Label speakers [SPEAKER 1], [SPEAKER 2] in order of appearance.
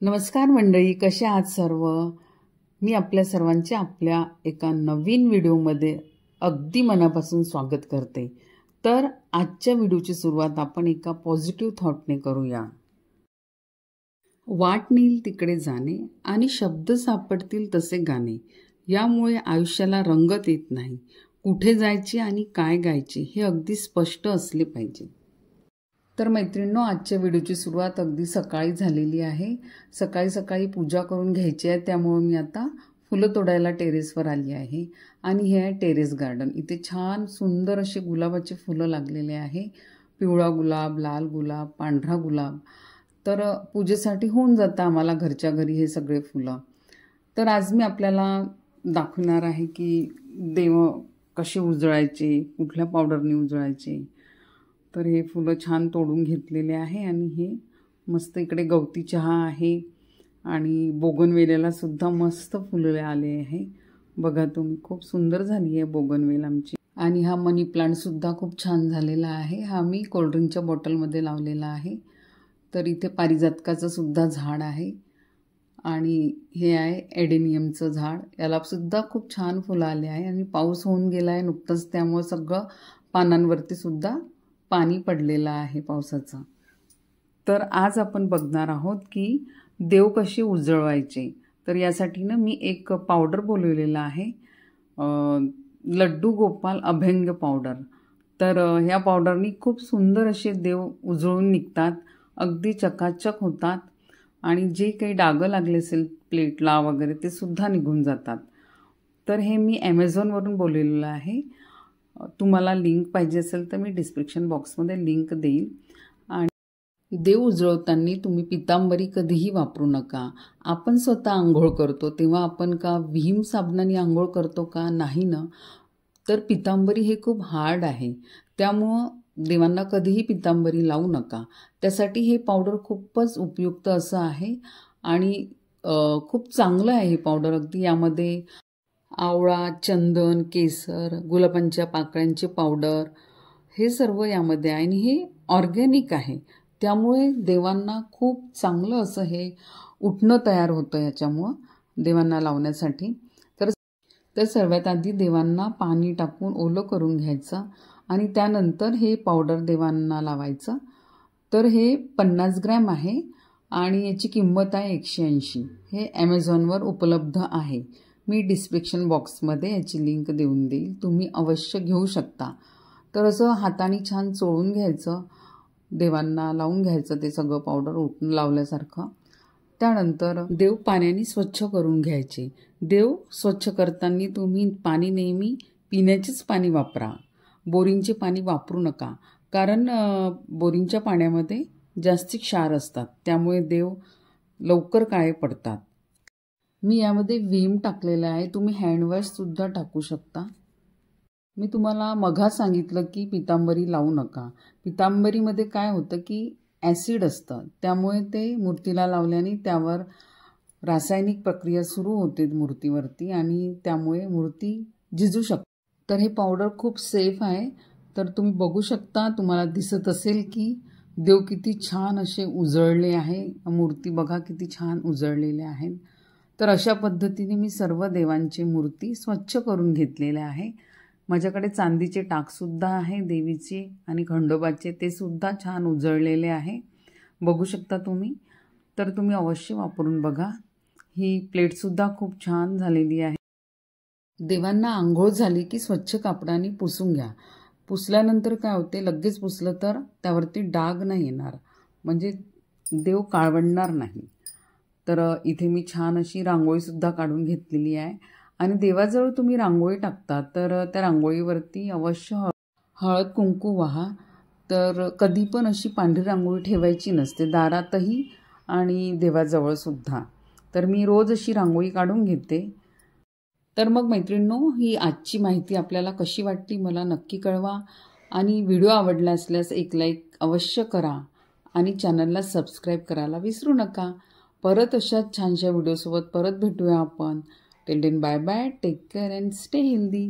[SPEAKER 1] नमस्कार मंडळी, कसे आहात सर्व? मी आपल्या सर्वांचे आपल्या एका नवीन व्हिडिओमध्ये अगदी मनापासून स्वागत करते। तर आजच्या व्हिडिओची सुरुवात आपण एका पॉझिटिव्ह थॉटने करूया। वाट नेईल तिकडे जाणे आणि शब्द सापडतील तसे गाणे, यामुळे आयुष्याला रंगत येत नाही। कुठे जायचे आणि काय गायचे हे अगदी स्पष्ट असले पाहिजे। तर मैत्रिणींनो, आजच्या व्हिडिओची सुरुवात अगदी सकाळी झालेली आहे। सकाळी सकाळी पूजा करून घ्यायची आहे, त्यामुळे मी आता फुलं तोडायला टेरेसवर आली आहे। आणि हे आहे टेरेस गार्डन। इथे छान सुंदर असे गुलाबाचे फुलं लागलेले आहे। पिवळा गुलाब, लाल गुलाब, पांढरा गुलाब। तर पूजेसाठी होऊन जातं आम्हाला घरच्या घरी हे सगळे फुलं। तर आज मी आपल्याला दाखवणार आहे की देव कसे उजळायचे, कुठल्या पावडरने उजळायचे। तर हे फुलं छान तोडून घेतलेले आहे आणि हे मस्त इकडे गवती चहा आहे आणि बोगनवेल्याला सुद्धा मस्त फुलं आले आहे। बघा तुम्ही, खूप सुंदर झाली आहे बोगनवेल आमची। आणि हा मनी प्लांट सुद्धा खूप छान झालेला आहे। हा मी कोल्ड्रिंकच्या बॉटलमध्ये लावलेला आहे। तर इथे पारिजातकाचं सुद्धा झाड आहे आणि हे आहे एडेनियमचं झाड। याला सुद्धा खूप छान फुलं आले आहे आणि पाऊस होऊन गेला आहे नुकतंच, त्यामुळे सगळं पानांवरती सुद्धा पाणी पडलेलं आहे पावसाचं। तर आज आपण बघणार आहोत की देव कसे उजळवायचे। तर यासाठी ना मी एक पावडर बोलवलेला आहे, लड्डू गोपाल अभंग पावडर। तर ह्या पावडरनी खूप सुंदर असे देव उजळून निघतात, अगदी चकाचक होतात आणि जे काही डाग लागले असेल प्लेटला वगैरे ते सुद्धा निघून जातात। तर हे मी ॲमेझॉनवरून बोलवलेलं आहे। तुम्हाला लिंक पाहिजे असेल तर मी डिस्क्रिप्शन बॉक्समध्ये लिंक देईल। आणि देव उजळवताना तुम्ही पितांबरी कधीही वापरू नका। आपण स्वतः आंघोळ करतो तेव्हा आपण का विम साबणाने आंघोळ करतो का? नाही ना। तर पितांबरी हे खूप हार्ड आहे, त्यामुळं देवांना कधीही पितांबरी लावू नका। त्यासाठी हे पावडर खूपच उपयुक्त असं आहे आणि खूप चांगलं आहे हे पावडर। अगदी यामध्ये आवळा, चंदन, केसर, गुलाबांच्या पाकळ्यांचे पावडर हे सर्व यामध्ये आहे आणि हे ऑर्गॅनिक आहे, त्यामुळे देवांना खूप चांगलं असं हे उठणं तयार होतं याच्यामुळं देवांना लावण्यासाठी। तर सर्वात आधी देवांना पाणी टाकून ओलं करून घ्यायचं आणि त्यानंतर हे पावडर देवांना लावायचं। तर हे 50 ग्रॅम आहे आणि याची किंमत आहे 180। हे ॲमेझॉनवर उपलब्ध आहे। मी डिस्क्रिप्शन बॉक्समध्ये याची लिंक देऊन देईल, तुम्ही अवश्य घेऊ शकता। तर असं हाताने छान चोळून घ्यायचं, देवांना लावून घ्यायचं ते सगळं पावडर उठून लावल्यासारखं। त्यानंतर देव पाण्याने स्वच्छ करून घ्यायचे। देव स्वच्छ करताना तुम्ही पाणी नेहमी पिण्याचेच पाणी वापरा, बोरिंगचे पाणी वापरू नका, कारण बोरिंगच्या पाण्यामध्ये जास्ती क्षार असतात, त्यामुळे देव लवकर काळे पडतात। मी यामध्ये विम टाकलेला आहे, तुम्ही हँडवॉशसुद्धा टाकू शकता। मी तुम्हाला मघा सांगितलं की पितांबरी लावू नका। पितांबरीमध्ये काय होतं की ॲसिड असतं, त्यामुळे ते मूर्तीला लावल्याने त्यावर रासायनिक प्रक्रिया सुरू होते मूर्तीवरती आणि त्यामुळे मूर्ती झिजू शकते। तर हे पावडर खूप सेफ आहे। तर तुम्ही बघू शकता, तुम्हाला दिसत असेल की देव किती छान असे उजळले आहे। मूर्ती बघा किती छान उजळलेल्या आहेत। तर अशा पद्धतीने मी सर्व देवांची मूर्ती स्वच्छ करून घेतलेल्या आहे। माझ्याकडे चांदीचे टाकसुद्धा आहे देवीचे आणि खंडोबाचे, ते सुद्धा छान उजळलेले आहे, बघू शकता तुम्ही। तर तुम्ही अवश्य वापरून बघा। ही प्लेटसुद्धा खूप छान झालेली आहे। देवांना आंघोळ झाली की स्वच्छ कापडाने पुसून घ्या। पुसल्यानंतर काय होते, लगेच पुसलं तर त्यावरती डाग नाही येणार, म्हणजे देव काळवंडणार नाही। तर इथे मी छान अशी रांगोळीसुद्धा काढून घेतलेली आहे आणि देवाजवळ तुम्ही रांगोळी टाकता तर त्या रांगोळीवरती अवश्य हळद कुंकू वाहा। तर कधी पण अशी पांढरी रांगोळी ठेवायची नसते, दारातही आणि देवाजवळसुद्धा। तर मी रोज अशी रांगोळी काढून घेते। तर मग मैत्रिणींनो, ही आजची माहिती आपल्याला कशी वाटली मला नक्की कळवा आणि व्हिडिओ आवडला असल्यास एक लाईक अवश्य करा आणि चॅनलला सबस्क्राईब करायला विसरू नका। परत अशाच छानशा व्हिडिओसोबत परत भेटूया आपण। Till then bye bye, take care and stay healthy.